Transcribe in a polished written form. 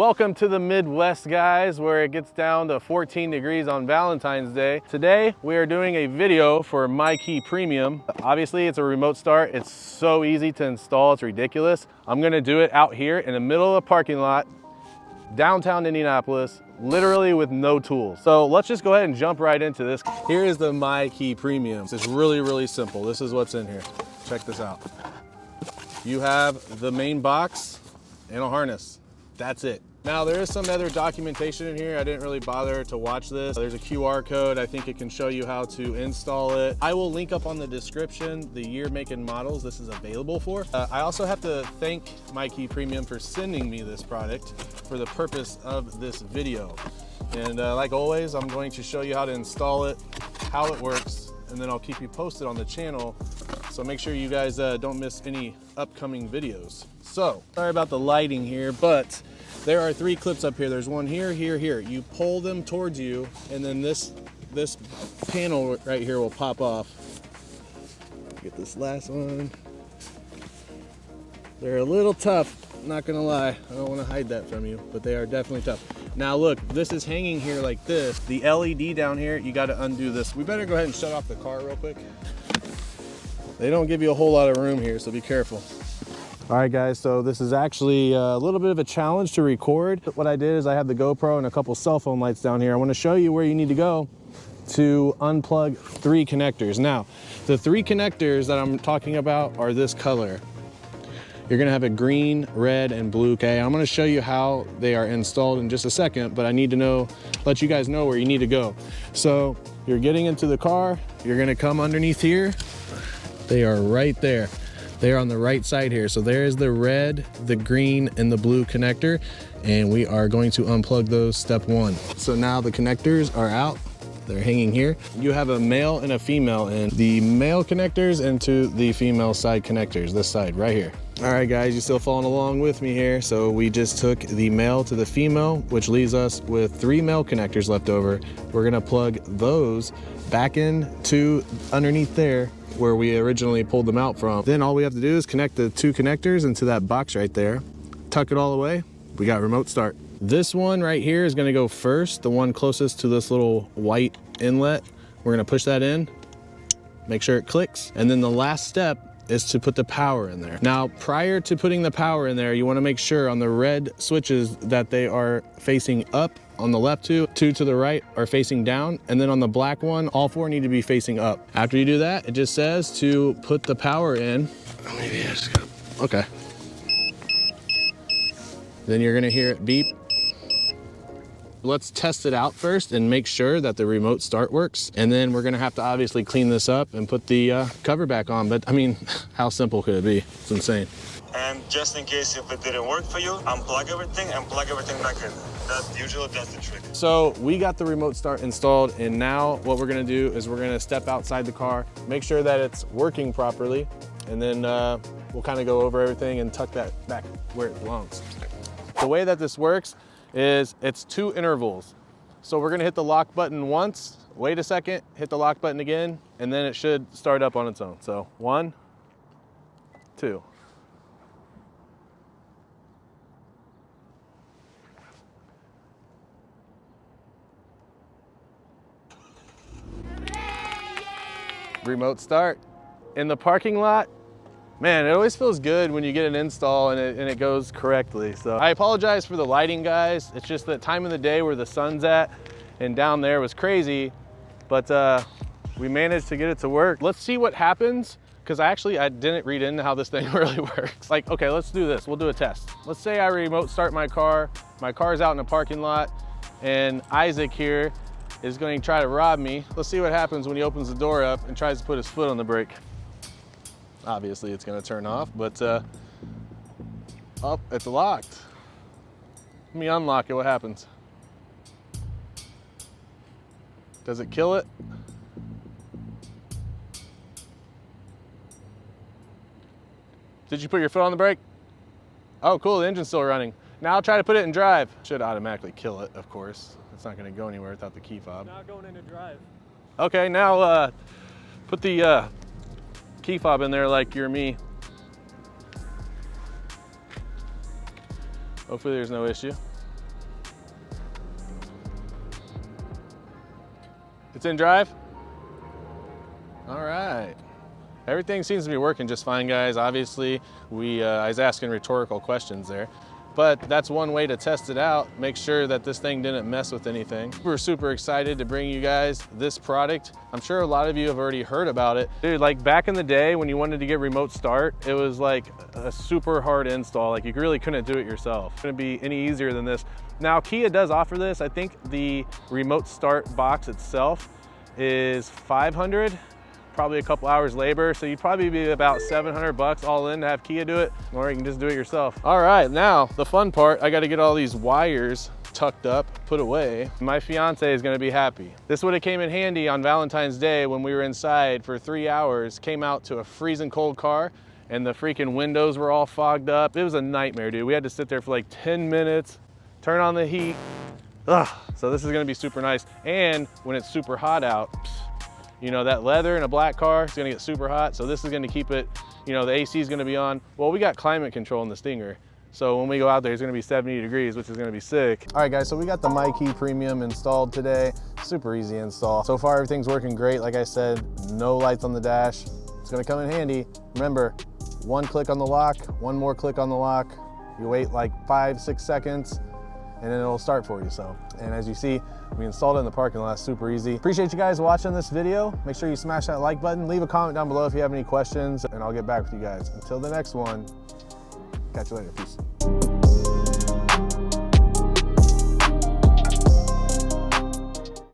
Welcome to the Midwest, guys, where it gets down to 14 degrees on Valentine's Day. Today, we are doing a video for MyKeyPremium. Obviously, it's a remote start. It's so easy to install, it's ridiculous. I'm gonna do it out here in the middle of a parking lot, downtown Indianapolis, literally with no tools. So let's just go ahead and jump right into this. Here is the MyKeyPremium. It's really, really simple. This is what's in here. Check this out. You have the main box and a harness. That's it. Now there is some other documentation in here. I didn't really bother to watch this. There's a QR code. I think it can show you how to install it. I will link up on the description the year, make, and models this is available for. I also have to thank MyKeyPremium for sending me this product for the purpose of this video. And like always, I'm going to show you how to install it, how it works, and then I'll keep you posted on the channel. So make sure you guys don't miss any upcoming videos. So, sorry about the lighting here, but there are 3 clips up here. There's one here, here, here. You pull them towards you, and then this panel right here will pop off. Get this last one. They're a little tough, not gonna lie. I don't wanna hide that from you, but they are definitely tough. Now look, this is hanging here like this. The LED down here, you gotta undo this. We better go ahead and shut off the car real quick. They don't give you a whole lot of room here, so be careful. All right, guys, so this is actually a little bit of a challenge to record. What I did is I have the GoPro and a couple cell phone lights down here. I want to show you where you need to go to unplug 3 connectors. Now, the 3 connectors that I'm talking about are this color. You're gonna have a green, red, and blue, okay? I'm gonna show you how they are installed in just a second, but I need to let you guys know where you need to go. So you're getting into the car, you're gonna come underneath here. They are right there. They're on the right side here. So there's the red, the green, and the blue connector. And we are going to unplug those, step 1. So now the connectors are out. They're hanging here. You have a male and a female in the male connectors into the female side connectors, this side right here. All right, guys, you still following along with me here. So we just took the male to the female, which leaves us with 3 male connectors left over. We're gonna plug those back into underneath there where we originally pulled them out from. Then all we have to do is connect the 2 connectors into that box right there, tuck it all away, we got remote start. This one right here is gonna go first, the one closest to this little white inlet. We're gonna push that in, make sure it clicks, and then the last step is to put the power in there. Now, prior to putting the power in there, you wanna make sure on the red switches that they are facing up. On the left 2 to the right are facing down, and then on the black one, all 4 need to be facing up. After you do that, it just says to put the power in. Maybe I just got, okay. Then you're gonna hear it beep. Let's test it out first and make sure that the remote start works. And then we're gonna have to obviously clean this up and put the cover back on. But I mean, how simple could it be? It's insane. And just in case if it didn't work for you, unplug everything and plug everything back in. That usually does the trick. So we got the remote start installed, and now what we're gonna do is we're gonna step outside the car, make sure that it's working properly, and then we'll kind of go over everything and tuck that back where it belongs. The way that this works is it's 2 intervals. So we're gonna hit the lock button once, wait a second, hit the lock button again, and then it should start up on its own. So 1, 2. Remote start. In the parking lot, man, it always feels good when you get an install and it goes correctly. So I apologize for the lighting, guys. It's just that time of the day where the sun's at, and down there was crazy, but we managed to get it to work. Let's see what happens, because I didn't read into how this thing really works. Like, okay, let's do this. We'll do a test. Let's say I remote start my car. My car's out in a parking lot, and Isaac here is going to try to rob me. Let's see what happens when he opens the door up and tries to put his foot on the brake. Obviously it's going to turn off, but oh, it's locked. Let me unlock it. What happens? Does it kill it? Did you put your foot on the brake? Oh, cool, the engine's still running. Now try to put it in drive. Should automatically kill it, of course. It's not gonna go anywhere without the key fob. Not going into drive. Okay, now put the key fob in there like you're me. Hopefully there's no issue. It's in drive? All right. Everything seems to be working just fine, guys. Obviously, I was asking rhetorical questions there, but that's one way to test it out. Make sure that this thing didn't mess with anything. We're super excited to bring you guys this product. I'm sure a lot of you have already heard about it. Dude, like back in the day when you wanted to get remote start, it was like a super hard install. Like you really couldn't do it yourself. It couldn't be any easier than this. Now, Kia does offer this. I think the remote start box itself is $500. Probably a couple hours labor, so you'd probably be about $700 all in to have Kia do it, or you can just do it yourself. All right, now the fun part, I gotta get all these wires tucked up, put away. My fiance is gonna be happy. This would have came in handy on Valentine's Day when we were inside for 3 hours, came out to a freezing cold car, and the freaking windows were all fogged up. It was a nightmare, dude. We had to sit there for like 10 minutes, turn on the heat. Ugh. So this is gonna be super nice. And when it's super hot out, you know, that leather in a black car is gonna get super hot, so this is gonna keep it, you know, the AC is gonna be on. Well, we got climate control in the Stinger, so when we go out there, it's gonna be 70 degrees, which is gonna be sick. All right, guys, so we got the MyKeyPremium installed today. Super easy install. So far, everything's working great. Like I said, no lights on the dash. It's gonna come in handy. Remember, one click on the lock, one more click on the lock. You wait like 5-6 seconds, and then it'll start for you. So, and as you see, we installed it in the parking lot, super easy. Appreciate you guys watching this video. Make sure you smash that like button, leave a comment down below if you have any questions, and I'll get back with you guys. Until the next one, catch you later, peace.